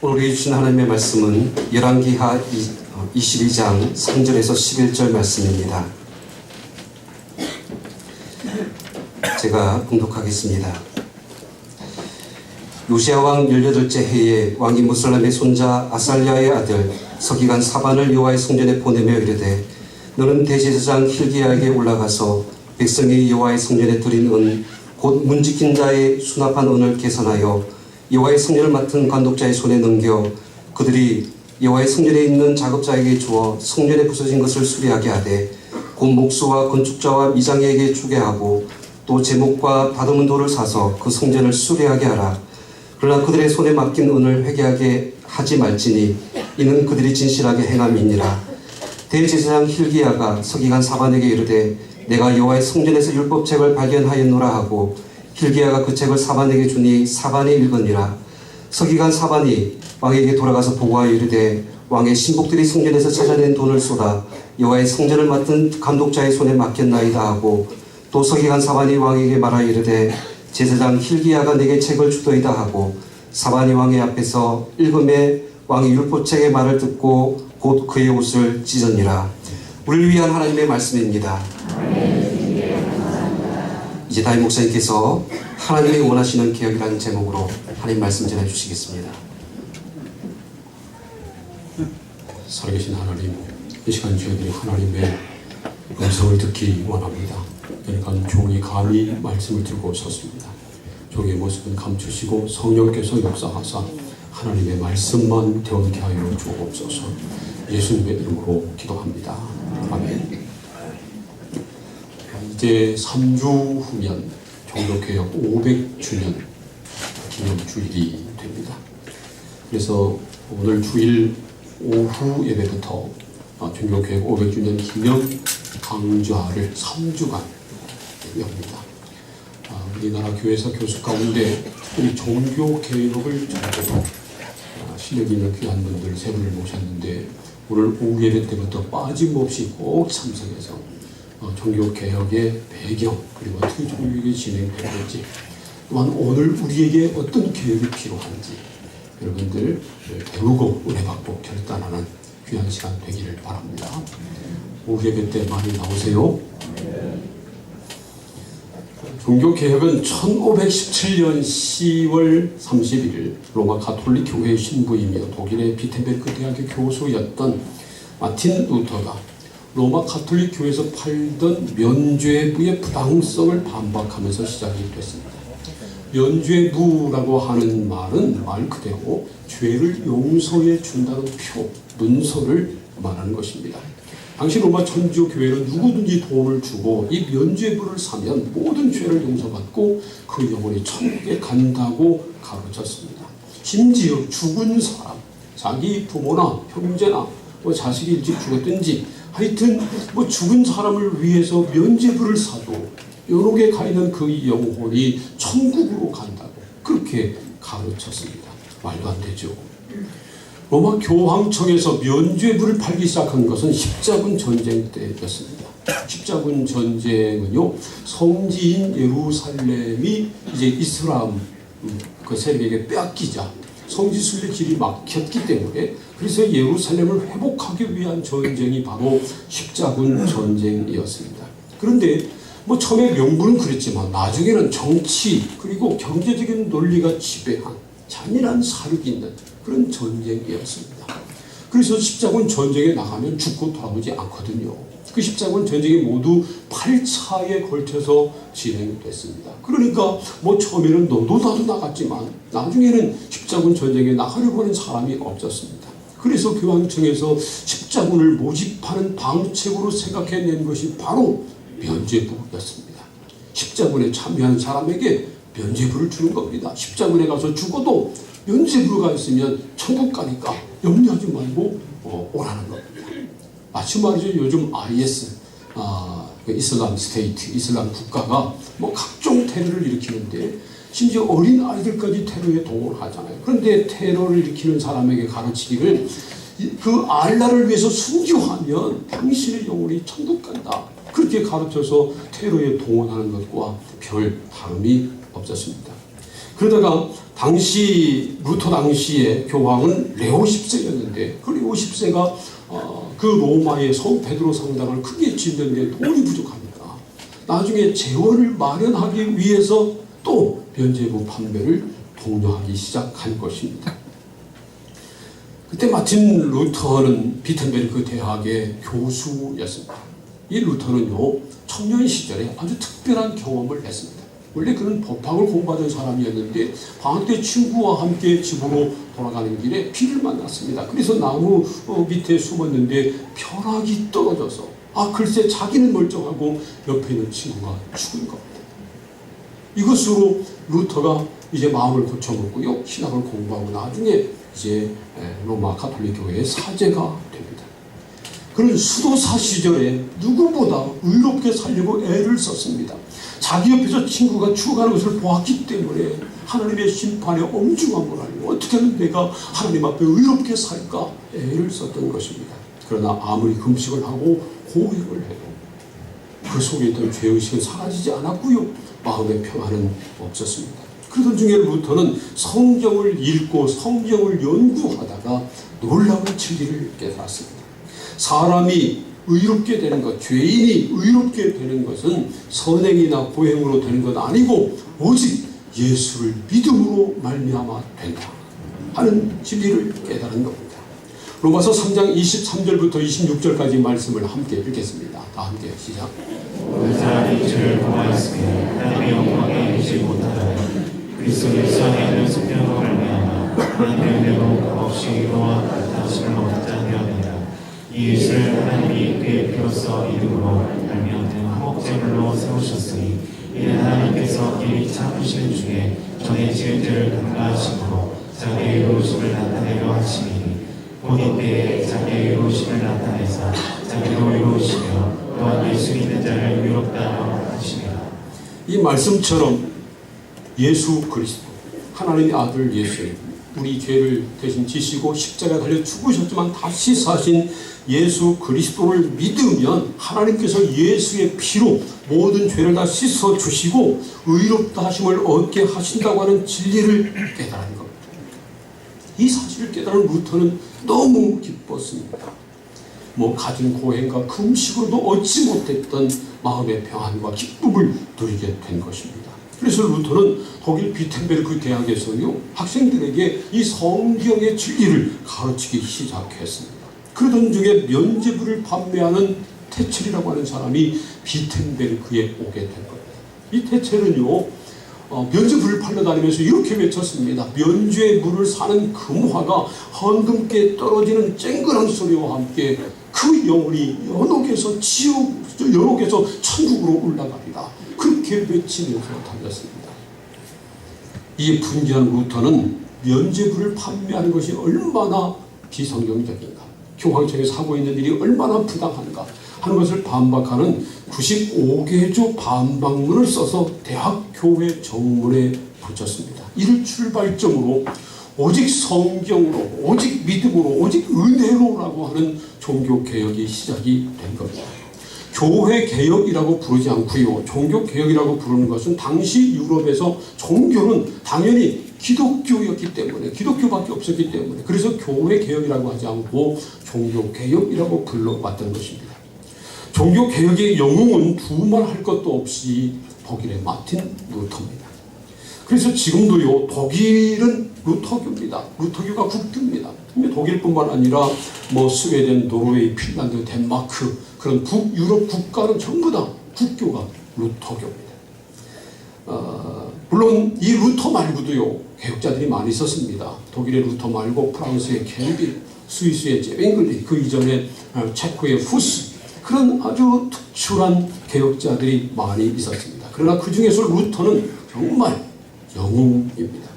오늘 우리 주신 하나님의 말씀은 열왕기하 22장 3절에서 11절 말씀입니다. 제가 봉독하겠습니다. 요시야 왕 18째 해에 왕이 무살람의 손자 아살랴의 아들 서기관 사반을 여호와의 성전에 보내며 이르되 너는 대제사장 hil기야에게 올라가서 백성이 여호와의 성전에 드린 은 곧 문지킨 자의 수납한 은을 계산하여 여호와의 성전을 맡은 관독자의 손에 넘겨 그들이 여호와의 성전에 있는 작업자에게 주어 성전에 부서진 것을 수리하게 하되 곧 목수와 건축자와 미장에게 주게 하고 또 제목과 다듬은 돌을 사서 그 성전을 수리하게 하라. 그러나 그들의 손에 맡긴 은을 회개하게 하지 말지니 이는 그들이 진실하게 행함이니라. 대제사장 hil기야가 서기관 사반에게 이르되 내가 여호와의 성전에서 율법책을 발견하였노라 하고 hil기야가 그 책을 사반에게 주니 사반이 읽으니라. 서기관 사반이 왕에게 돌아가서 보고하여 이르되 왕의 신복들이 성전에서 찾아낸 돈을 쏟아 여호와의 성전을 맡은 감독자의 손에 맡겼나이다 하고 또 서기관 사반이 왕에게 말하여 이르되 제사장 hil기야가 내게 책을 주더이다 하고 사반이 왕의 앞에서 읽음에 왕이 율법책의 말을 듣고 곧 그의 옷을 찢으니라. 우리를 위한 하나님의 말씀입니다. 이제 담임 목사님께서 하나님이 원하시는 개혁이라는 제목으로 하나님 말씀 전해주시겠습니다. 살아계신 하나님, 이 시간 저희들이 하나님의 음성을 듣기 원합니다. 그러니까 종이 감히 말씀을 들고 섰습니다. 종의 모습은 감추시고 성령께서 역사하사 하나님의 말씀만 되게 하여 주옵소서. 예수님의 이름으로 기도합니다. 아멘. 이제 3주 후면 종교개혁 500주년 기념주일이 됩니다. 그래서 오늘 주일 오후 예배부터 종교개혁 500주년 기념 강좌를 3주간 엽니다. 우리나라 교회사 교수 가운데 우리 종교개혁을 전제로 실력 있는 귀한 분들 세 분을 모셨는데 오늘 오후 예배 때부터 빠짐없이 꼭 참석해서 종교개혁의 배경 그리고 어떻게 종교개혁이 진행되는지 또한 오늘 우리에게 어떤 개혁이 필요한지 여러분들 배우고 은혜받고 결단하는 귀한 시간 되기를 바랍니다. 오후 예배 때 많이 나오세요. 종교개혁은 1517년 10월 31일 로마 가톨릭 교회의 신부이며 독일의 비텐베르크 대학교 교수였던 마틴 루터가 로마 가톨릭 교회에서 팔던 면죄부의 부당성을 반박하면서 시작이 됐습니다. 면죄부라고 하는 말은 말 그대로 죄를 용서해 준다는 표, 문서를 말하는 것입니다. 당시 로마 천주교회는 누구든지 돈을 주고 이 면죄부를 사면 모든 죄를 용서받고 그 영혼이 천국에 간다고 가르쳤습니다. 심지어 죽은 사람, 자기 부모나 형제나 자식이 일찍 죽었든지 하여튼 죽은 사람을 위해서 면죄부를 사도 연옥에 가 있는 그 영혼이 천국으로 간다고 그렇게 가르쳤습니다. 말도 안 되죠. 로마 교황청에서 면죄부를 팔기 시작한 것은 십자군 전쟁 때였습니다. 십자군 전쟁은요, 성지인 예루살렘이 이제 이슬람 그 세력에게 빼앗기자 성지 순례 길이 막혔기 때문에 그래서 예루살렘을 회복하기 위한 전쟁이 바로 십자군 전쟁이었습니다. 그런데 처음에 명분은 그랬지만 나중에는 정치 그리고 경제적인 논리가 지배한 잔인한 사륙이 있는 그런 전쟁이었습니다. 그래서 십자군 전쟁에 나가면 죽고 돌아오지 않거든요. 그 십자군 전쟁이 모두 8차에 걸쳐서 진행됐습니다. 그러니까 처음에는 너도 나도 나갔지만 나중에는 십자군 전쟁에 나가려고 하는 사람이 없었습니다. 그래서 교황청에서 십자군을 모집하는 방책으로 생각해낸 것이 바로 면죄부였습니다. 십자군에 참여한 사람에게 면죄부를 주는 겁니다. 십자군에 가서 죽어도 면죄부가 있으면 천국 가니까 염려하지 말고 오라는 겁니다. 마치 말이죠. 요즘 IS, 이슬람 스테이트, 이슬람 국가가 각종 테러를 일으키는데 심지어 어린 아이들까지 테러에 동원하잖아요. 그런데 테러를 일으키는 사람에게 가르치기를 그 알라를 위해서 순교하면 당신의 영혼이 천국 간다. 그렇게 가르쳐서 테러에 동원하는 것과 별 다름이 없었습니다. 그러다가 루터 당시의 교황은 레오 10세였는데 그 레오 10세가 그 로마의 성 베드로 성당을 크게 짓는데 돈이 부족합니다. 나중에 재원을 마련하기 위해서 또 면죄부 판매를 독려하기 시작한 것입니다. 그때 마침 루터는 비텐베르크 대학의 교수였습니다. 이 루터는요, 청년 시절에 아주 특별한 경험을 했습니다. 원래 그는 법학을 공부하던 사람이었는데 방학 때 친구와 함께 집으로 돌아가는 길에 비를 만났습니다. 그래서 나무 밑에 숨었는데 벼락이 떨어져서 글쎄 자기는 멀쩡하고 옆에 있는 친구가 죽은 겁니다. 이것으로 루터가 이제 마음을 고쳐먹고요, 신학을 공부하고 나중에 이제 로마 가톨릭 교회의 사제가 됩니다. 그는 수도사 시절에 누구보다 의롭게 살려고 애를 썼습니다. 자기 옆에서 친구가 죽어가는 것을 보았기 때문에 하나님의 심판의 엄중함을 알고 어떻게 하면 내가 하나님 앞에 의롭게 살까 애를 썼던 것입니다. 그러나 아무리 금식을 하고 고백을 해도 그 속에 있던 죄의식은 사라지지 않았고요, 마음의 평안은 없었습니다. 그러던 중에 루터는 성경을 읽고 성경을 연구하다가 놀라운 진리를 깨달았습니다. 사람이 의롭게 되는 것, 죄인이 의롭게 되는 것은 선행이나 고행으로 되는 것 아니고 오직 예수를 믿음으로 말미암아 된다 하는 진리를 깨달은 겁니다. 로마서 3장 23절부터 26절까지 말씀을 함께 읽겠습니다. 다 함께 시작. 그 사람이 주를 구하였으니 하나님의 영광에 이르지 못하여 그리스도 예수 안에 속량으로 말미암아 하나님의 은혜로 값없이 의로와 당신을 얻자 되었느니라. 이 예수를 하나님이 그의 피로써 이름으로 말미암는 화목제물로 세우셨으니 이는 하나님께서 미리 참으시는 중에 전에 지은 죄를 간과하심으로 자기의 의로우심을 나타내려 하심이니 본인 때에 자기의 의로우심을 나타내사 자기로 의로우시며 또한 예수 믿는 자를 의롭다고 하시니라. 이 말씀처럼 예수 그리스도 하나님의 아들 예수님, 우리 죄를 대신 지시고 십자가에 달려 죽으셨지만 다시 사신 예수 그리스도를 믿으면 하나님께서 예수의 피로 모든 죄를 다 씻어 주시고 의롭다 하심을 얻게 하신다고 하는 진리를 깨달은 겁니다. 이 사실을 깨달은 루터는 너무 기뻤습니다. 가진 고행과 금식으로도 얻지 못했던 마음의 평안과 기쁨을 누리게 된 것입니다. 그래서 루터는 독일 비텐베르크 대학에서요, 학생들에게 이 성경의 진리를 가르치기 시작했습니다. 그러던 중에 면죄부를 판매하는 테첼이라고 하는 사람이 비텐베르크에 오게 된 겁니다. 이 테첼은요, 면죄부를 팔려다니면서 이렇게 외쳤습니다. 면죄부를 사는 금화가 헌금께 떨어지는 쨍그랑 소리와 함께 그 영혼이 연옥에서 연옥에서 천국으로 올라가리라. 그렇게 외치면서 달렸습니다. 이 분기한 루터는 면죄부를 판매하는 것이 얼마나 비성경적인가, 교황청에서 하고 있는 일이 얼마나 부당한가 하는 것을 반박하는 95개조 반박문을 써서 대학 교회 정문에 붙였습니다. 이를 출발점으로 오직 성경으로, 오직 믿음으로, 오직 은혜로라고 하는 종교개혁이 시작이 된 겁니다. 교회개혁이라고 부르지 않고요, 종교개혁이라고 부르는 것은 당시 유럽에서 종교는 당연히 기독교였기 때문에, 기독교밖에 없었기 때문에, 그래서 교회개혁이라고 하지 않고 종교개혁이라고 불러왔던 것입니다. 종교개혁의 영웅은 두말 할 것도 없이 독일의 마틴 루터입니다. 그래서 지금도요, 독일은 루터교입니다. 루터교가 국교입니다. 독일뿐만 아니라 스웨덴, 노르웨이, 핀란드, 덴마크 그런 북유럽 국가는 전부 다 국교가 루터교입니다. 물론 이 루터 말고도요, 개혁자들이 많이 있었습니다. 독일의 루터 말고 프랑스의 켈빈, 스위스의 제뱅글리, 그 이전에 체코의 후스, 그런 아주 특출한 개혁자들이 많이 있었습니다. 그러나 그 중에서 루터는 정말 영웅입니다.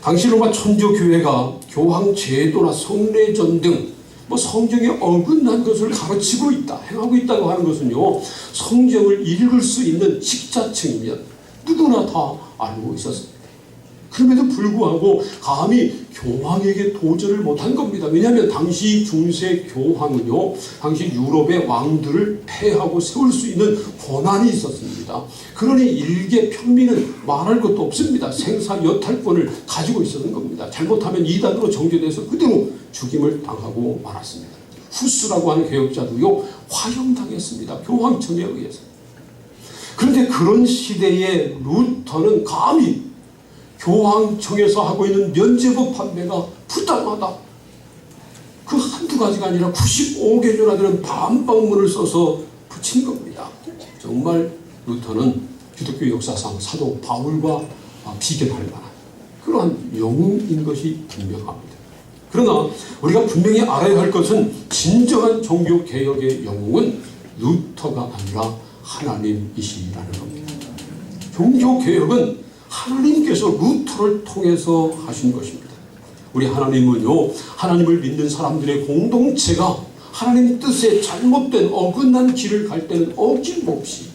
당시 로마 천주교회가 교황 제도나 성례전 등 성경에 어긋난 것을 가르치고 있다, 행하고 있다고 하는 것은요, 성경을 읽을 수 있는 식자층이면 누구나 다 알고 있었습니다. 그럼에도 불구하고 감히 교황에게 도전을 못한 겁니다. 왜냐하면 당시 중세 교황은요, 당시 유럽의 왕들을 폐하고 세울 수 있는 권한이 있었습니다. 그러니 일개 평민은 말할 것도 없습니다. 생사 여탈권을 가지고 있었는 겁니다. 잘못하면 이단으로 정죄돼서 그대로 죽임을 당하고 말았습니다. 후스라고 하는 개혁자도요, 화형당했습니다. 교황청에 의해서. 그런데 그런 시대에 루터는 감히 교황청에서 하고 있는 면죄부 판매가 부당하다, 그 한두 가지가 아니라 95개조나 되는 반박문을 써서 붙인 겁니다. 정말 루터는 기독교 역사상 사도 바울과 비견할 만한 그러한 영웅인 것이 분명합니다. 그러나 우리가 분명히 알아야 할 것은 진정한 종교개혁의 영웅은 루터가 아니라 하나님이시라는 겁니다. 종교개혁은 하나님께서 루터를 통해서 하신 것입니다. 우리 하나님은요, 하나님을 믿는 사람들의 공동체가 하나님 뜻에 잘못된 어긋난 길을 갈 때는 어김없이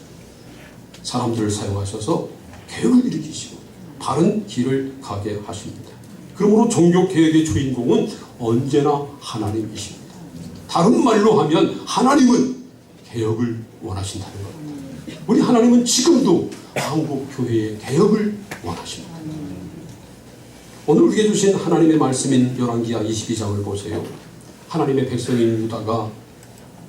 사람들을 사용하셔서 개혁을 일으키시고 바른 길을 가게 하십니다. 그러므로 종교개혁의 주인공은 언제나 하나님이십니다. 다른 말로 하면 하나님은 개혁을 원하신다는 겁니다. 우리 하나님은 지금도 한국 교회의 개혁을 원하십니다. 오늘 우리에게 주신 하나님의 말씀인 열왕기하 22장을 보세요. 하나님의 백성인 유다가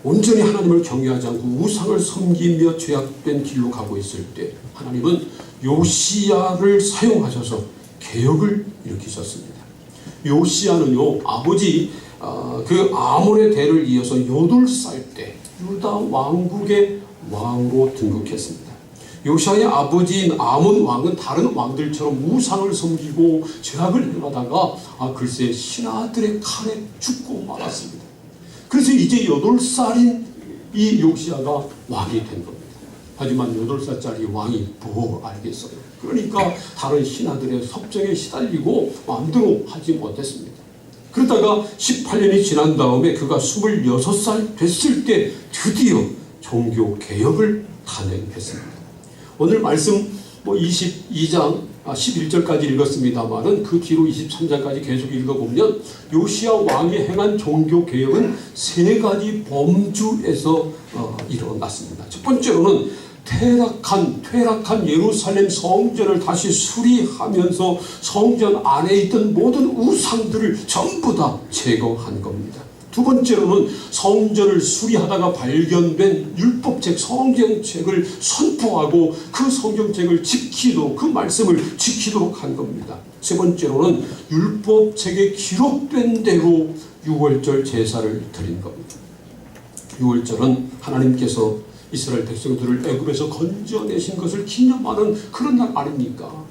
온전히 하나님을 경외하지 않고 우상을 섬기며 죄악된 길로 가고 있을 때 하나님은 요시야를 사용하셔서 개혁을 일으키셨습니다. 요시야는요, 아버지 그 아몬의 대를 이어서 8살 때 유다 왕국의 왕으로 등극했습니다. 요시야의 아버지인 아몬 왕은 다른 왕들처럼 우상을 섬기고 죄악을 행하다가 글쎄 신하들의 칼에 죽고 말았습니다. 그래서 이제 8살인 이 요시야가 왕이 된 겁니다. 하지만 8살짜리 왕이 뭐 알겠어요. 그러니까 다른 신하들의 섭정에 시달리고 마음대로 하지 못했습니다. 그러다가 18년이 지난 다음에 그가 26살 됐을 때 드디어 종교개혁을 단행했습니다. 오늘 말씀 22장 11절까지 읽었습니다만은 그 뒤로 23장까지 계속 읽어보면 요시야 왕이 행한 종교개혁은 3가지 범주에서 일어났습니다. 첫 번째로는 퇴락한 예루살렘 성전을 다시 수리하면서 성전 안에 있던 모든 우상들을 전부 다 제거한 겁니다. 두 번째로는 성전을 수리하다가 발견된 율법책, 성경책을 선포하고 그 성경책을 지키도록, 그 말씀을 지키도록 한 겁니다. 세 번째로는 율법책에 기록된 대로 유월절 제사를 드린 겁니다. 유월절은 하나님께서 이스라엘 백성들을 애굽에서 건져내신 것을 기념하는 그런 날 아닙니까?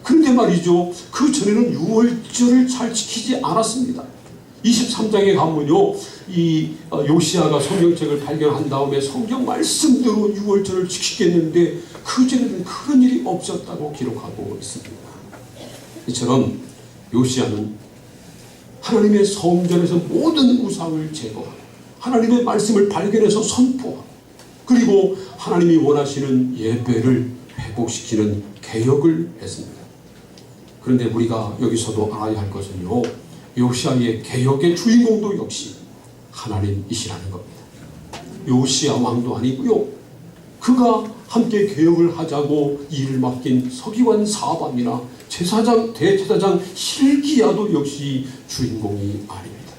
그런데 말이죠, 그 전에는 유월절을 잘 지키지 않았습니다. 23장에 가면요, 이 요시야가 성경책을 발견한 다음에 성경 말씀대로 유월절을 지키겠는데 그 전에는 그런 일이 없었다고 기록하고 있습니다. 이처럼 요시야는 하나님의 성전에서 모든 우상을 제거하고 하나님의 말씀을 발견해서 선포하고 그리고 하나님이 원하시는 예배를 회복시키는 개혁을 했습니다. 그런데 우리가 여기서도 알아야 할 것은요, 요시야의 개혁의 주인공도 역시 하나님이시라는 겁니다. 요시야 왕도 아니고요, 그가 함께 개혁을 하자고 일을 맡긴 서기관 사반이나 대제사장 hil기야도 역시 주인공이 아닙니다.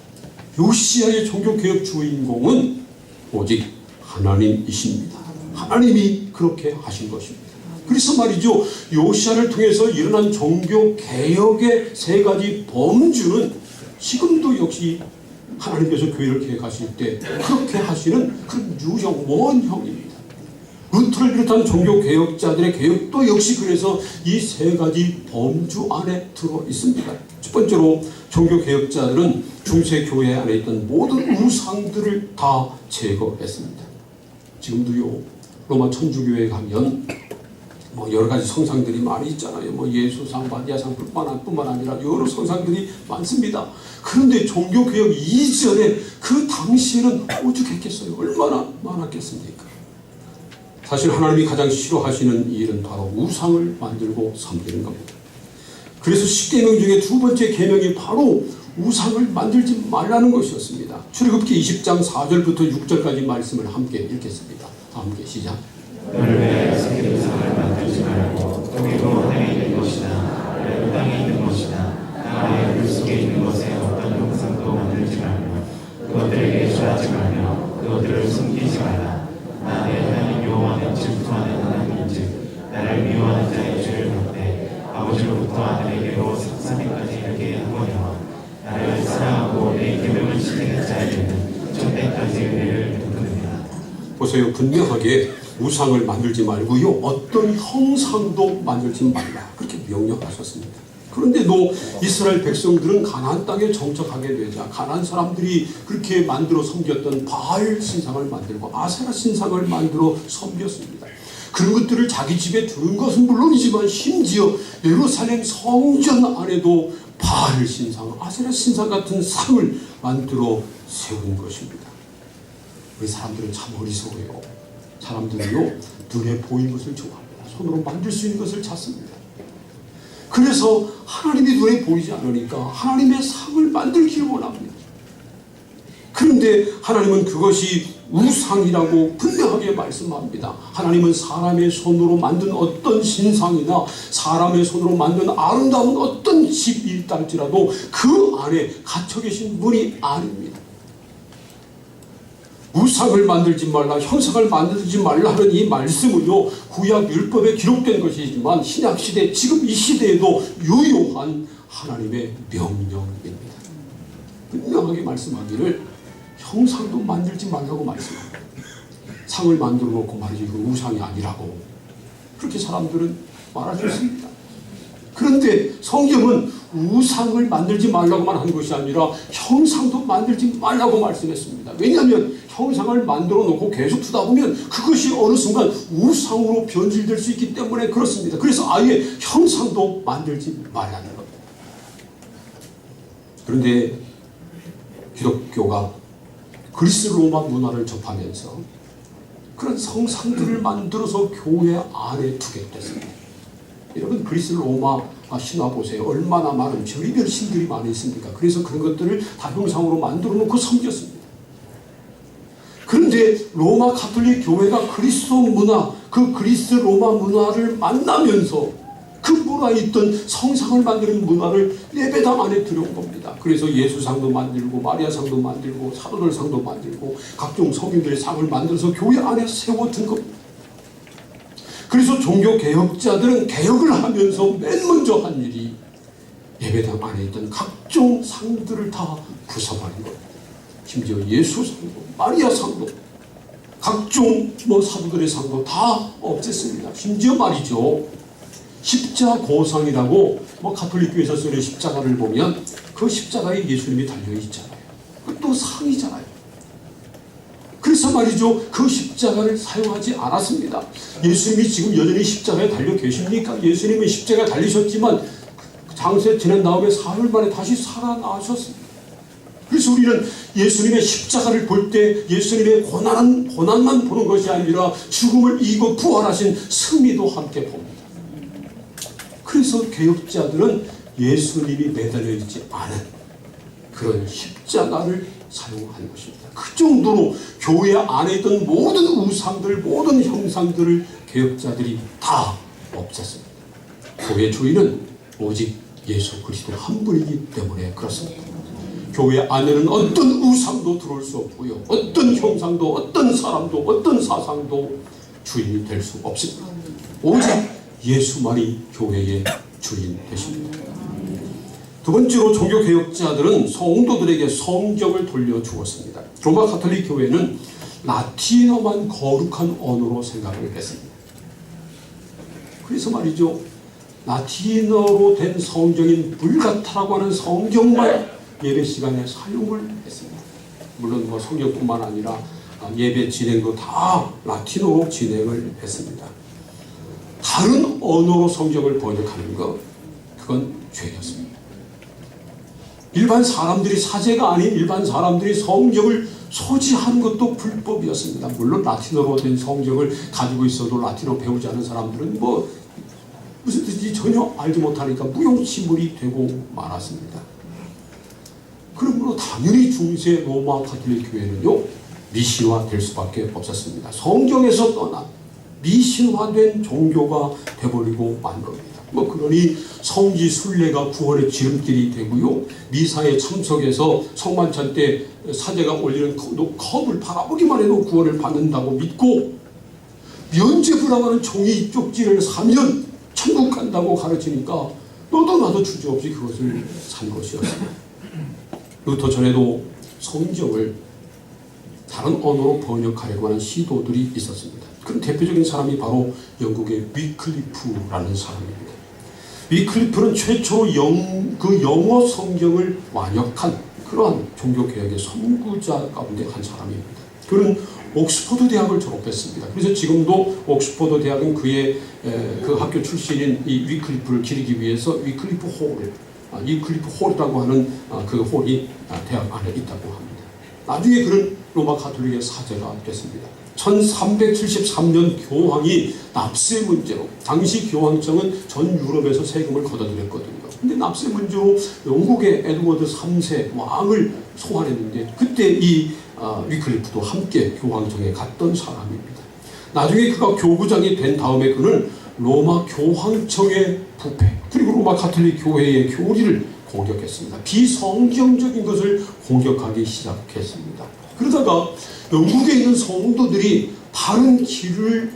요시야의 종교개혁 주인공은 오직 하나님이십니다. 하나님이 그렇게 하신 것입니다. 그래서 말이죠, 요시야를 통해서 일어난 종교개혁의 3가지 범주는 지금도 역시 하나님께서 교회를 계획하실 때 그렇게 하시는 그런 유형, 원형입니다. 루터를 비롯한 종교개혁자들의 개혁도 역시 그래서 이 3가지 범주 안에 들어 있습니다. 첫 번째로 종교개혁자들은 중세교회 안에 있던 모든 우상들을 다 제거했습니다. 지금도요, 로마 천주교회에 가면 여러 가지 성상들이 많이 있잖아요. 예수상, 마리아상 뿐만 아니라 여러 성상들이 많습니다. 그런데 종교개혁 이전에 그 당시에는 오죽했겠어요. 얼마나 많았겠습니까? 사실 하나님이 가장 싫어하시는 일은 바로 우상을 만들고 섬기는 겁니다. 그래서 10계명 중에 두 번째 계명이 바로 우상을 만들지 말라는 것이었습니다. 출애굽기 20장 4절부터 6절까지 말씀을 함께 읽겠습니다. 다 함께 시작. 너를 위하여 새긴 우상을 만들지 말고 거기도 하늘에 있는 것이나 아래로 땅에 있는 것이나 땅 아래 물 속에 있는 것에 어떤 형상도 만들지 말며 그것들에게 절하지 말며 그것들을 숨기지 말라. 나 내 하나님 여호와는 질투하는 하나님인즉 나를 미워하는 자의 죄를 받되 아버지로부터 아들에게로 삽사비까지 이르게 하거니와 나를 사랑하고 내 계명을 지키는 자에게는 천대까지 은혜를 베푸느니라. 보세요. 분명하게 우상을 만들지 말고요, 어떤 형상도 만들지 말라, 그렇게 명령하셨습니다. 그런데도 이스라엘 백성들은 가나안 땅에 정착하게 되자 가나안 사람들이 그렇게 만들어 섬겼던 바알 신상을 만들고 아세라 신상을 만들어 섬겼습니다. 그런 것들을 자기 집에 두는 것은 물론이지만 심지어 예루살렘 성전 안에도 바알 신상, 아세라 신상 같은 상을 만들어 세운 것입니다. 우리 사람들은 참 어리석어요. 사람들은요, 눈에 보이는 것을 좋아합니다. 손으로 만들 수 있는 것을 찾습니다. 그래서 하나님이 눈에 보이지 않으니까 하나님의 상을 만들기를 원합니다. 그런데 하나님은 그것이 우상이라고 분명하게 말씀합니다. 하나님은 사람의 손으로 만든 어떤 신상이나 사람의 손으로 만든 아름다운 어떤 집이 있달지라도 그 안에 갇혀 계신 분이 아닙니다. 우상을 만들지 말라, 형상을 만들지 말라 하는 이 말씀은요, 구약 율법에 기록된 것이지만 신약시대, 지금 이 시대에도 유효한 하나님의 명령입니다. 분명하게 말씀하기를 형상도 만들지 말라고 말씀합니다. 상을 만들어 놓고 말이지 이건 우상이 아니라고 그렇게 사람들은 말하고 있습니다. 그런데 성경은 우상을 만들지 말라고만 한 것이 아니라 형상도 만들지 말라고 말씀했습니다. 왜냐하면 형상을 만들어 놓고 계속 두다 보면 그것이 어느 순간 우상으로 변질될 수 있기 때문에 그렇습니다. 그래서 아예 형상도 만들지 말라는 겁니다. 그런데 기독교가 그리스 로마 문화를 접하면서 그런 성상들을 만들어서 교회 안에 두게 됐습니다. 여러분, 그리스 로마 신화 보세요. 얼마나 많은 별의별 신들이 많이 있습니까? 그래서 그런 것들을 다 형상으로 만들어 놓고 섬겼습니다. 그런데 로마 가톨릭 교회가 그리스도 문화, 그 그리스 로마 문화를 만나면서 그 문화에 있던 성상을 만드는 문화를 예배당 안에 들여온 겁니다. 그래서 예수상도 만들고 마리아상도 만들고 사도들상도 만들고 각종 성인들의 상을 만들어서 교회 안에 세워둔 겁니다. 그래서 종교개혁자들은 개혁을 하면서 맨 먼저 한 일이 예배당 안에 있던 각종 상들을 다 부숴버린 겁니다. 심지어 예수상도 마리아상도 각종 사도들의 상도 다 없앴습니다. 심지어 말이죠, 십자고상이라고 가톨릭교에서 쓰는 십자가를 보면 그 십자가에 예수님이 달려있잖아요. 그것도 상이잖아요. 그래서 말이죠, 그 십자가를 사용하지 않았습니다. 예수님이 지금 여전히 십자가에 달려 계십니까? 예수님은 십자가에 달리셨지만 장세 지난 다음에 사흘 만에 다시 살아나셨습니다. 그래서 우리는 예수님의 십자가를 볼 때 예수님의 고난만 보는 것이 아니라 죽음을 이기고 부활하신 승리도 함께 봅니다. 그래서 개혁자들은 예수님이 매달려 있지 않은 그런 십자가를 사용한 것입니다. 그 정도로 교회 안에 있던 모든 우상들, 모든 형상들을 개혁자들이 다 없앴습니다. 교회 주인은 오직 예수 그리스도 한 분이기 때문에 그렇습니다. 교회 안에는 어떤 우상도 들어올 수 없고요, 어떤 형상도, 어떤 사람도, 어떤 사상도 주인이 될 수 없습니다. 오직 예수만이 교회의 주인 되십니다. 두 번째로 종교개혁자들은 성도들에게 성경을 돌려주었습니다. 로마 가톨릭 교회는 라틴어만 거룩한 언어로 생각을 했습니다. 그래서 말이죠, 라틴어로 된 성경인 불가타라고 하는 성경만 예배 시간에 사용을 했습니다. 물론 성경뿐만 아니라 예배 진행도 다 라틴어로 진행을 했습니다. 다른 언어로 성경을 번역하는 것, 그건 죄였습니다. 일반 사람들이, 사제가 아닌 일반 사람들이 성경을 소지하는 것도 불법이었습니다. 물론 라틴어로 된 성경을 가지고 있어도 라틴어 배우지 않은 사람들은 무슨 뜻인지 뭔지 전혀 알지 못하니까 무용지물이 되고 말았습니다. 그러므로 당연히 중세 로마 가톨릭 교회는요 미신화 될 수밖에 없었습니다. 성경에서 떠난 미신화된 종교가 돼버리고 만 겁니다. 그러니 성지 순례가 구원의 지름길이 되고요, 미사에 참석해서 성만찬 때 사제가 올리는 컵을 바라보기만 해도 구원을 받는다고 믿고, 면죄부라고 하는 종이 쪽지를 사면 천국 간다고 가르치니까 너도 나도 주저없이 그것을 산 것이었습니다. 루터 전에도 성경을 다른 언어로 번역하려고 하는 시도들이 있었습니다. 그 대표적인 사람이 바로 영국의 위클리프라는 사람입니다. 위클리프는 최초로 영어 성경을 완역한 그러한 종교개혁의 선구자 가운데 한 사람입니다. 그는 옥스퍼드 대학을 졸업했습니다. 그래서 지금도 옥스퍼드 대학은 그의 그 학교 출신인 이 위클리프를 기리기 위해서 위클리프 홀이라고 하는 그 홀이 대학 안에 있다고 합니다. 나중에 그는 로마 가톨릭의 사제가 됐습니다. 1373년 교황이 납세 문제로, 당시 교황청은 전 유럽에서 세금을 걷어들였거든요. 근데 납세 문제로 영국의 에드워드 3세 왕을 소환했는데, 그때 이 위클리프도 함께 교황청에 갔던 사람입니다. 나중에 그가 교구장이 된 다음에 그는 로마 교황청의 부패, 그리고 로마 가톨릭 교회의 교리를 공격했습니다. 비성경적인 것을 공격하기 시작했습니다. 그러다가 영국에 있는 성도들이 바른 길로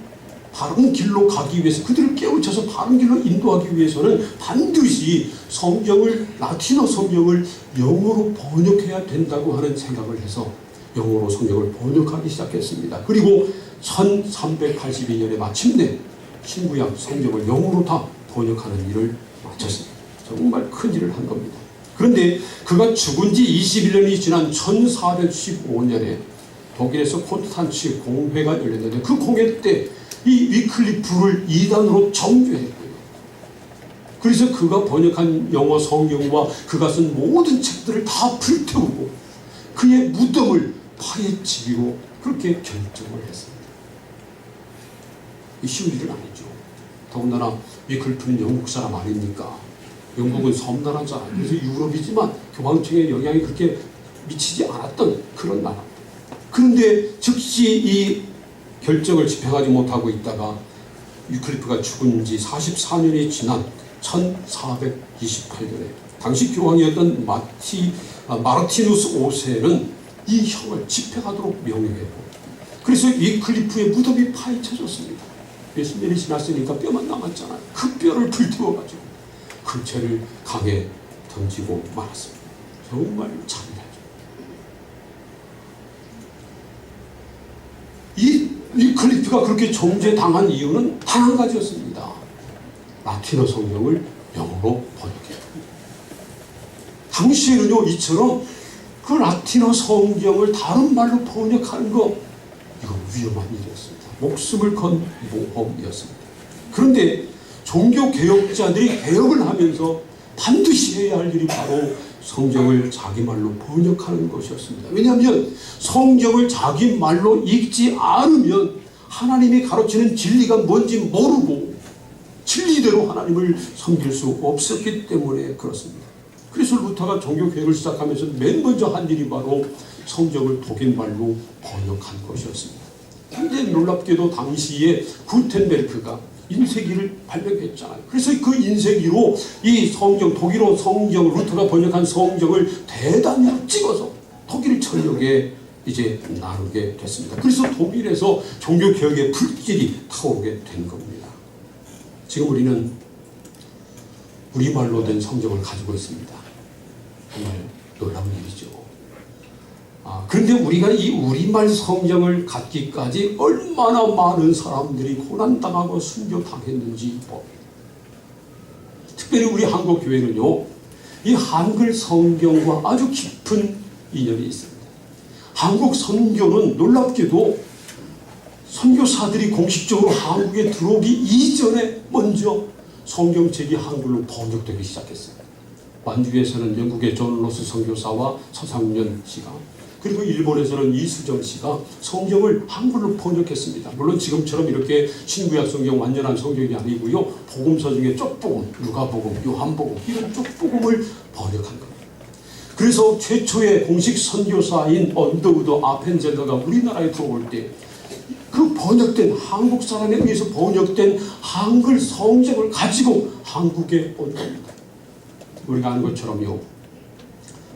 가기 위해서, 그들을 깨우쳐서 바른 길로 인도하기 위해서는 반드시 성경을, 라틴어 성경을 영어로 번역해야 된다고 하는 생각을 해서 영어로 성경을 번역하기 시작했습니다. 그리고 1382년에 마침내 신구약 성경을 영어로 다 번역하는 일을 마쳤습니다. 정말 큰 일을 한 겁니다. 그런데 그가 죽은 지 21년이 지난 1415년에 독일에서 콘스탄츠 공회가 열렸는데, 그 공회 때 이 위클리프를 이단으로 정죄했고요. 그래서 그가 번역한 영어 성경과 그가 쓴 모든 책들을 다 불태우고 그의 무덤을 파헤치기로 그렇게 결정을 했습니다. 이 쉬운 일은 아니죠. 더군다나 위클리프는 영국 사람 아닙니까? 영국은 섬나라잖아요. 그래서 유럽이지만 교황청의 영향이 그렇게 미치지 않았던 그런 나라. 그런데 즉시 이 결정을 집행하지 못하고 있다가 위클리프가 죽은 지 44년이 지난 1428년에 당시 교황이었던 마르티누스 5세는 이 형을 집행하도록 명령했고, 그래서 위클리프의 무덤이 파헤쳐졌습니다. 몇십 년이 지났으니까 뼈만 남았잖아요. 그 뼈를 불태워가지고 그 죄를 강에 던지고 말았습니다. 정말 잔인하죠. 이 위클리프가 그렇게 정죄당한 이유는 단 한 가지였습니다. 라틴어 성경을 영어로 번역했습니다. 당시에는요, 이처럼 그 라틴어 성경을 다른 말로 번역하는 거, 이거 위험한 일이었습니다. 목숨을 건 모험이었습니다. 그런데 종교 개혁자들이 개혁을 하면서 반드시 해야 할 일이 바로 성경을 자기 말로 번역하는 것이었습니다. 왜냐하면 성경을 자기 말로 읽지 않으면 하나님이 가르치는 진리가 뭔지 모르고 진리대로 하나님을 섬길 수 없었기 때문에 그렇습니다. 그래서 루터가 종교 개혁을 시작하면서 맨 먼저 한 일이 바로 성경을 독일말로 번역한 것이었습니다. 근데 놀랍게도 당시에 구텐베르크가 인쇄기를 발명했잖아요. 그래서 그 인쇄기로 이 성경, 독일어 성경, 루터가 번역한 성경을 대단히 찍어서 독일 전역에 이제 나누게 됐습니다. 그래서 독일에서 종교개혁의 불길이 타오르게 된 겁니다. 지금 우리는 우리말로 된 성경을 가지고 있습니다. 정말 놀라운 일이죠. 그런데 우리가 이 우리말 성경을 갖기까지 얼마나 많은 사람들이 고난당하고 순교당했는지 봅니다. 특별히 우리 한국 교회는요, 이 한글 성경과 아주 깊은 인연이 있습니다. 한국 선교는 놀랍게도 선교사들이 공식적으로 한국에 들어오기 이전에 먼저 성경책이 한글로 번역되기 시작했습니다. 완주에서는 영국의 존 로스 선교사와 서상년 씨가 그리고 일본에서는 이수정 씨가 성경을 한글로 번역했습니다. 물론 지금처럼 이렇게 신구약 성경 완전한 성경이 아니고요. 복음서 중에 쪽복음, 누가복음, 요한복음 이런 쪽복음을 번역한 겁니다. 그래서 최초의 공식 선교사인 언더우드 아펜젤러가 우리나라에 들어올 때 그 번역된 한국 사람에 의해서 번역된 한글 성경을 가지고 한국에 온 겁니다. 우리가 아는 것처럼요.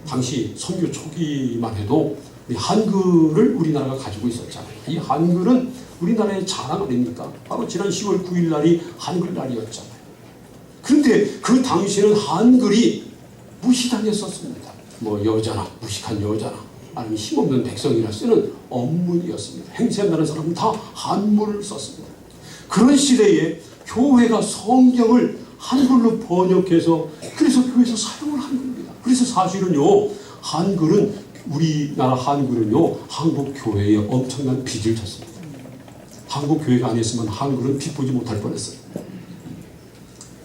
당시 선교 초기만 해도 우리 한글을 우리나라가 가지고 있었잖아요. 이 한글은 우리나라의 자랑 아닙니까? 바로 지난 10월 9일 날이 한글날이었잖아요. 그런데 그 당시에는 한글이 무시당했었습니다. 뭐 여자나 무식한 여자나 아니면 힘없는 백성이라 쓰는 언문이었습니다. 행세한다는 사람은 다 한문을 썼습니다. 그런 시대에 교회가 성경을 한글로 번역해서 그래서 교회에서 사용을 한 겁니다. 그래서 사실은요, 한글은 우리나라 한글은요, 한국 교회에 엄청난 빚을 졌습니다. 한국 교회가 아니었으면 한글은 빚 보지 못할 뻔했어요.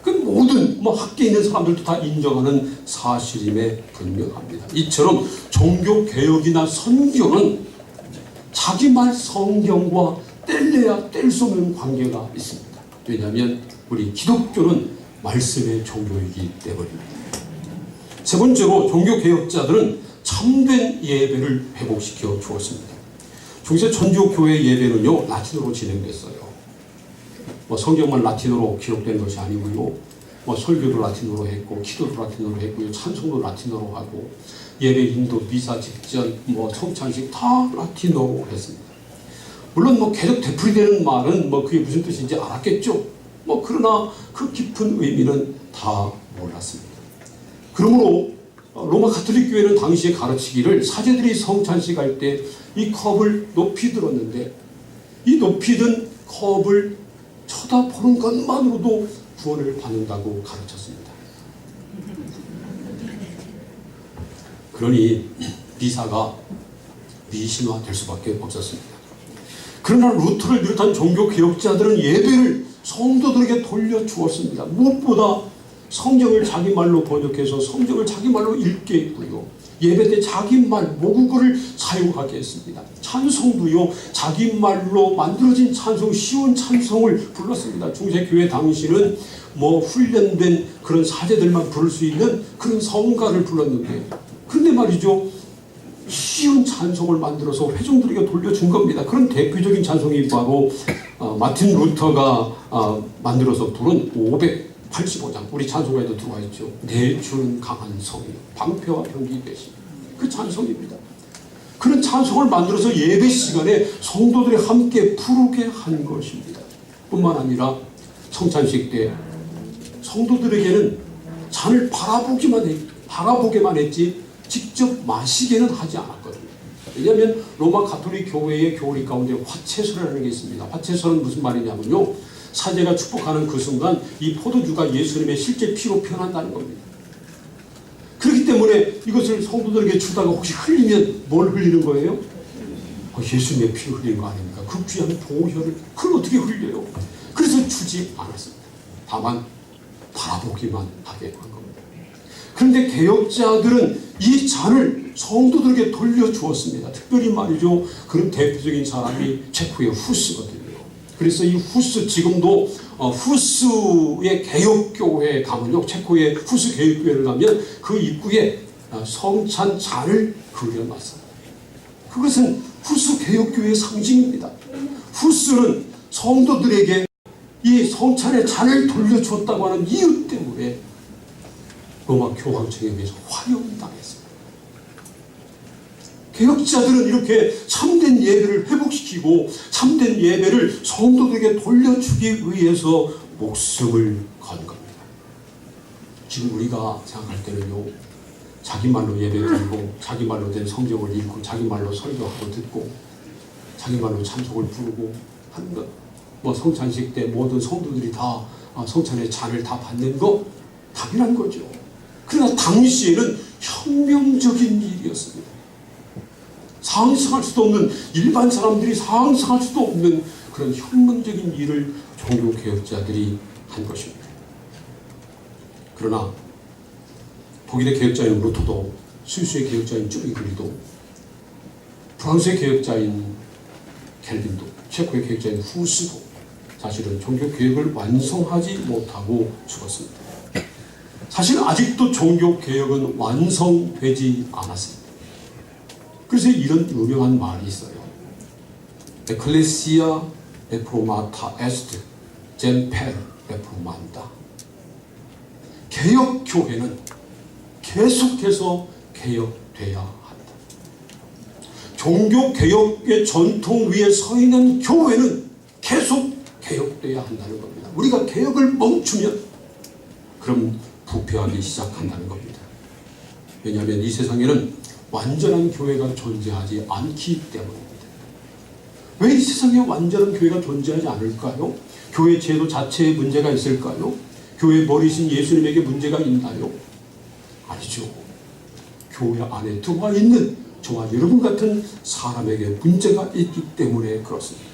그 모든 학계에 있는 사람들도 다 인정하는 사실임에 분명합니다. 이처럼 종교 개혁이나 선교는 자기 말 성경과 뗄래야 뗄 수 없는 관계가 있습니다. 왜냐하면 우리 기독교는 말씀의 종교이기 때문입니다. 세 번째로 종교 개혁자들은 참된 예배를 회복시켜 주었습니다. 중세 천주교 교회 예배는요, 라틴어로 진행됐어요. 성경만 라틴어로 기록된 것이 아니고요. 설교도 라틴어로 했고, 기도도 라틴어로 했고요, 찬송도 라틴어로 하고, 예배 인도, 미사 직전, 성찬식 다 라틴어로 했습니다. 물론 계속 되풀이되는 말은 그게 무슨 뜻인지 알았겠죠. 그러나 그 깊은 의미는 다 몰랐습니다. 그러므로 로마 가톨릭 교회는 당시에 가르치기를 사제들이 성찬식 할 때 이 컵을 높이 들었는데 이 높이 든 컵을 쳐다보는 것만으로도 구원을 받는다고 가르쳤습니다. 그러니 미사가 미신화될 수밖에 없었습니다. 그러나 루터를 비롯한 종교 개혁자들은 예배를 성도들에게 돌려주었습니다. 무엇보다 성경을 자기 말로 번역해서 성경을 자기 말로 읽게 했고요. 예배 때 자기 말, 모국어를 사용하게 했습니다. 찬송도요, 자기 말로 만들어진 찬송, 쉬운 찬송을 불렀습니다. 중세교회 당시는 훈련된 그런 사제들만 부를 수 있는 그런 성가를 불렀는데, 근데 말이죠, 쉬운 찬송을 만들어서 회중들에게 돌려준 겁니다. 그런 대표적인 찬송이 바로 마틴 루터가 만들어서 부른 585장, 우리 찬송가에도 들어와 있죠. 내 주는 강한 성이요 방패와 병기 되시, 그 찬송입니다. 그런 찬송을 만들어서 예배 시간에 성도들이 함께 부르게 한 것입니다. 뿐만 아니라 성찬식 때 성도들에게는 잔을 바라보게만 했지 직접 마시게는 하지 않았거든요. 왜냐하면 로마 가톨릭 교회의 교리 가운데 화채소라는 게 있습니다. 화채소는 무슨 말이냐면요, 사제가 축복하는 그 순간 이 포도주가 예수님의 실제 피로 변한다는 겁니다. 그렇기 때문에 이것을 성도들에게 주다가 혹시 흘리면 뭘 흘리는 거예요? 예수님의 피를 흘리는 거 아닙니까? 그 귀한 보혈을 그걸 어떻게 흘려요? 그래서 주지 않았습니다. 다만 바라보기만 하게 한 겁니다. 그런데 개혁자들은 이 잔을 성도들에게 돌려주었습니다. 특별히 말이죠, 그런 대표적인 사람이 체코의 후스거든요. 그래서 이 후스, 지금도 후스의 개혁교회에 가면요, 체코의 후스 개혁교회를 가면 그 입구에 성찬 잔을 그려놨어요. 그것은 후스 개혁교회의 상징입니다. 후스는 성도들에게 이 성찬의 잔을 돌려주었다고 하는 이유 때문에 로마 교황청에 의해서 화형당했습니다. 개혁자들은 이렇게 참된 예배를 회복시키고 참된 예배를 성도들에게 돌려주기 위해서 목숨을 건 겁니다. 지금 우리가 생각할 때는요, 자기 말로 예배 드리고 자기 말로 된 성경을 읽고 자기 말로 설교하고 듣고 자기 말로 찬송을 부르고 하는 것, 성찬식 때 모든 성도들이 다 성찬의 잔을 다 받는 거 당연한 거죠. 그러나 당시에는 혁명적인 일이었습니다. 상상할 수도 없는, 일반 사람들이 상상할 수도 없는 그런 혁명적인 일을 종교개혁자들이 한 것입니다. 그러나 독일의 개혁자인 루터도, 스위스의 개혁자인 쭈리그리도 프랑스의 개혁자인 켈빈도, 체코의 개혁자인 후스도 사실은 종교개혁을 완성하지 못하고 죽었습니다. 사실 아직도 종교개혁은 완성되지 않았습니다. 그래서 이런 유명한 말이 있어요. 에클레시아 레프로마타 에스트 젠페르 레프로만다. 개혁교회는 계속해서 개혁돼야 한다. 종교개혁의 전통 위에 서 있는 교회는 계속 개혁돼야 한다는 겁니다. 우리가 개혁을 멈추면 그럼 부패하기 시작한다는 겁니다. 왜냐하면 이 세상에는 완전한 교회가 존재하지 않기 때문입니다. 왜 이 세상에 완전한 교회가 존재하지 않을까요? 교회 제도 자체에 문제가 있을까요? 교회 머리신 예수님에게 문제가 있나요? 아니죠. 교회 안에 들어와 있는 저와 여러분 같은 사람에게 문제가 있기 때문에 그렇습니다.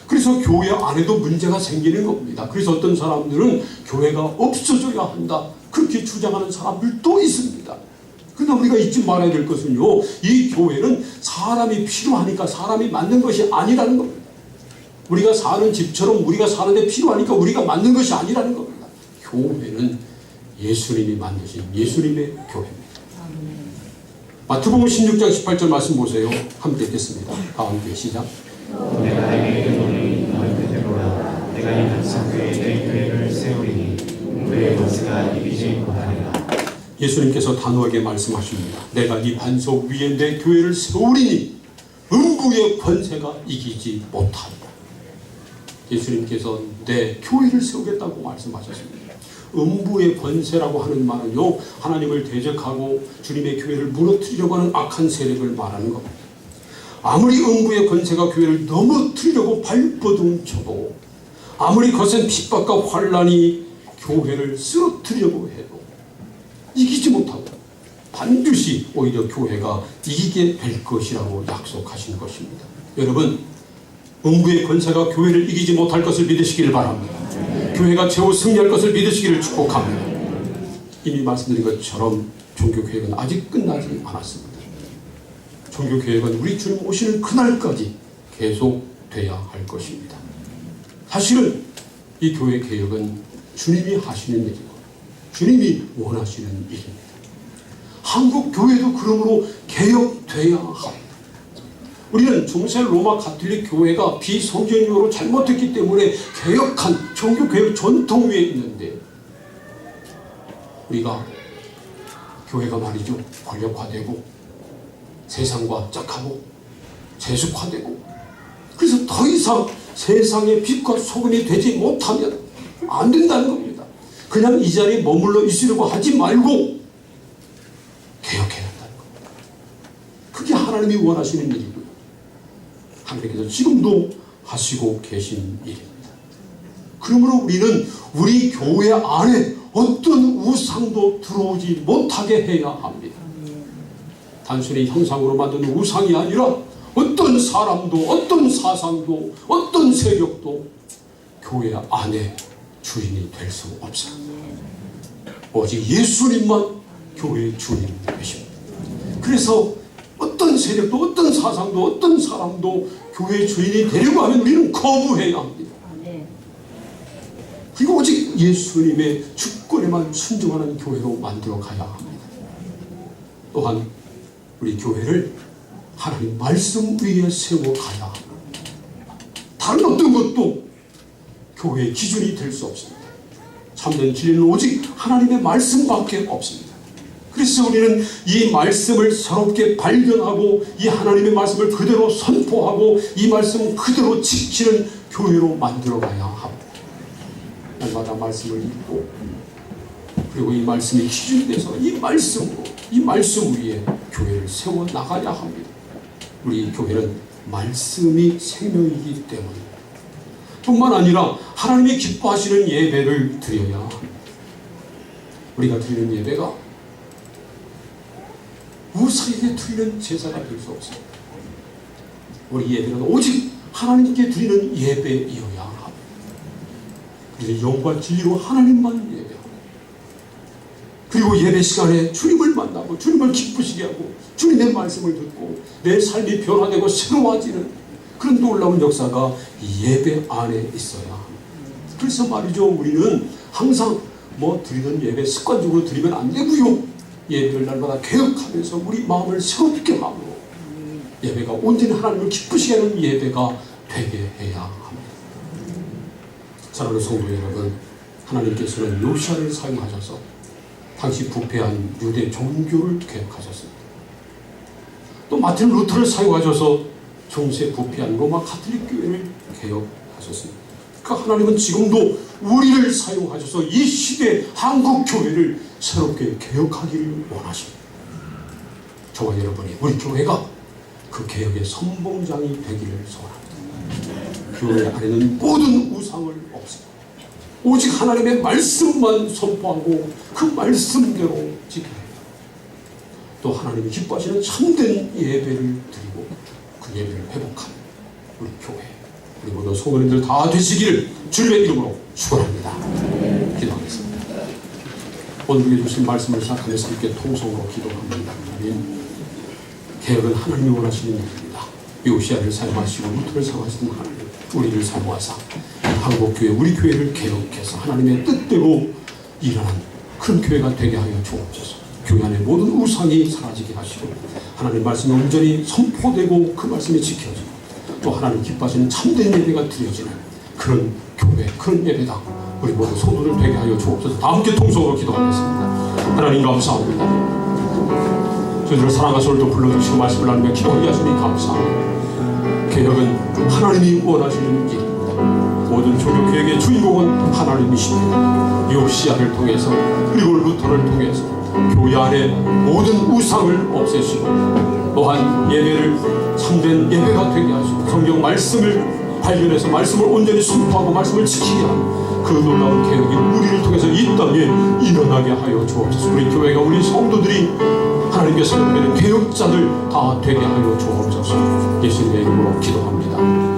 그래서 교회 안에도 문제가 생기는 겁니다. 그래서 어떤 사람들은 교회가 없어져야 한다, 그렇게 주장하는 사람들도 있습니다. 그러나 우리가 잊지 말아야 될 것은요, 이 교회는 사람이 필요하니까 사람이 만든 것이 아니라는 겁니다. 우리가 사는 집처럼 우리가 사는데 필요하니까 우리가 만든 것이 아니라는 겁니다. 교회는 예수님이 만드신 예수님의 교회입니다. 마태복음 16장 18절 말씀 보세요. 함께 읽겠습니다. 다 함께 시작. 내가 내게 이르노니 너희 그대로라. 내가 이 단상교회에 내 교회를 세우리니 음부의 권세가 이기지 못하리라. 예수님께서 단호하게 말씀하십니다. 내가 이 반석 위에 내 교회를 세우리니 음부의 권세가 이기지 못하리라. 예수님께서 내 교회를 세우겠다고 말씀하셨습니다. 음부의 권세라고 하는 말은요, 하나님을 대적하고 주님의 교회를 무너뜨리려고 하는 악한 세력을 말하는 겁니다. 아무리 음부의 권세가 교회를 넘어뜨리려고 발버둥쳐도, 아무리 거센 핍박과 환란이 교회를 쓰러뜨리려고 해도 이기지 못하고 반드시 오히려 교회가 이기게 될 것이라고 약속하신 것입니다. 여러분, 음부의 권세가 교회를 이기지 못할 것을 믿으시길 바랍니다. 교회가 최후 승리할 것을 믿으시기를 축복합니다. 이미 말씀드린 것처럼 종교개혁은 아직 끝나지 않았습니다. 종교개혁은 우리 주님 오시는 그날까지 계속돼야 할 것입니다. 사실은 이 교회 개혁은 주님이 하시는 일이고 주님이 원하시는 일입니다. 한국 교회도 그러므로 개혁돼야 합니다. 우리는 중세 로마 가톨릭 교회가 비성경적으로 잘못했기 때문에 개혁한 종교개혁 전통 위에 있는데, 우리가 교회가 말이죠, 권력화되고 세상과 짝하고 세속화되고, 그래서 더 이상 세상의 빛과 소금이 되지 못하면 안 된다는 겁니다. 그냥 이 자리에 머물러 있으려고 하지 말고 개혁해야 한다는 겁니다. 그게 하나님이 원하시는 일이고요, 하나님께서 지금도 하시고 계신 일입니다. 그러므로 우리는 우리 교회 안에 어떤 우상도 들어오지 못하게 해야 합니다. 단순히 형상으로 만든 우상이 아니라 어떤 사람도, 어떤 사상도, 어떤 세력도 교회 안에 주인이 될 수 없습니다. 오직 예수님만 교회의 주인 되십니다. 그래서 어떤 세력도, 어떤 사상도, 어떤 사람도 교회의 주인이 되려고 하면 우리는 거부해야 합니다. 그리고 오직 예수님의 주권에만 순종하는 교회로 만들어 가야 합니다. 또한 우리 교회를 하나님 말씀 위에 세워 가야 합니다. 다른 어떤 것도 교회의 기준이 될 수 없습니다. 참된 진리는 오직 하나님의 말씀밖에 없습니다. 그래서 우리는 이 말씀을 새롭게 발견하고 이 하나님의 말씀을 그대로 선포하고 이 말씀 그대로 지키는 교회로 만들어 가야 합니다. 날마다 말씀을 읽고, 그리고 이 말씀이 기준이 돼서 이 말씀으로, 이 말씀 위에 교회를 세워 나가야 합니다. 우리 교회는 말씀이 생명이기 때문입니다. 뿐만 아니라 하나님이 기뻐하시는 예배를 드려야 합니다. 우리가 드리는 예배가 우상에게 드리는 제사가 될 수 없습니다. 우리 예배는 오직 하나님께 드리는 예배이어야 합니다. 그래서 영과 진리로 하나님만 예배합니다. 그리고 그리고 예배 시간에 주님을 만나고 주님을 기쁘시게 하고 주님의 말씀을 듣고 내 삶이 변화되고 새로워지는 그런 놀라운 역사가 이 예배 안에 있어야 합니다. 그래서 말이죠, 우리는 항상 드리던 예배 습관적으로 드리면 안 되고요, 예배를 날마다 개혁하면서 우리 마음을 새롭게 하고 예배가 온전히 하나님을 기쁘시게 하는 예배가 되게 해야 합니다. 사랑하는 성도 여러분, 하나님께서는 요시야를 사용하셔서 당시 부패한 유대 종교를 개혁하셨습니다. 또 마틴 루터를 사용하셔서 중세 부패한 로마 가톨릭 교회를 개혁하셨습니다. 그 하나님은 지금도 우리를 사용하셔서 이 시대 한국 교회를 새롭게 개혁하기를 원하십니다. 저와 여러분이 우리 교회가 그 개혁의 선봉장이 되기를 소원합니다. 교회 안에는 모든 우상을 없애고 오직 하나님의 말씀만 선포하고 그 말씀대로 지켜야 합니다. 또 하나님이 기뻐하시는 참된 예배를 드리고 그 예배를 회복하는 우리 교회, 우리 모든 성도님들 다 되시기를 주님의 이름으로 축원합니다. 기도하겠습니다. 오늘 우리에게 주신 말씀을 생각하면서 이렇게 통성으로 기도합니다. 하나님, 개혁은 하나님이 원하시는 일입니다. 요시야를 사용하시고 루터를 사용하시는 하나님, 우리를 사용하사 한국교회, 우리 교회를 개혁해서 하나님의 뜻대로 일하는 그런 교회가 되게 하여 주옵소서. 교회 안에 모든 우상이 사라지게 하시고 하나님 말씀이 온전히 선포되고 그 말씀이 지켜지고 또 하나님 기뻐하시는 참된 예배가 드려지는 그런 교회, 그런 예배당 우리 모두 성도들 되게 하여 주옵소서. 다 함께 통성으로 기도하겠습니다. 하나님 감사합니다. 저희들을 사랑하사 오늘도 불러주시고 말씀을 나누며 기도하게 하시니 감사합니다. 개혁은 하나님이 원하시는 일입니다. 모든 종교 개혁의 주인공은 하나님이십니다. 요시야를 통해서 그리고 루터를 통해서 교회 안에 모든 우상을 없애시고 또한 예배를 참된 예배가 되게 하시고 성경 말씀을 발견해서 말씀을 온전히 선포하고 말씀을 지키게 하는 그 놀라운 개혁이 우리를 통해서 이 땅에 일어나게 하여 주옵소서. 우리 교회가, 우리 성도들이 하나님께서 여기는 개혁자들 다 되게 하여 주옵소서. 예수님의 이름으로 기도합니다.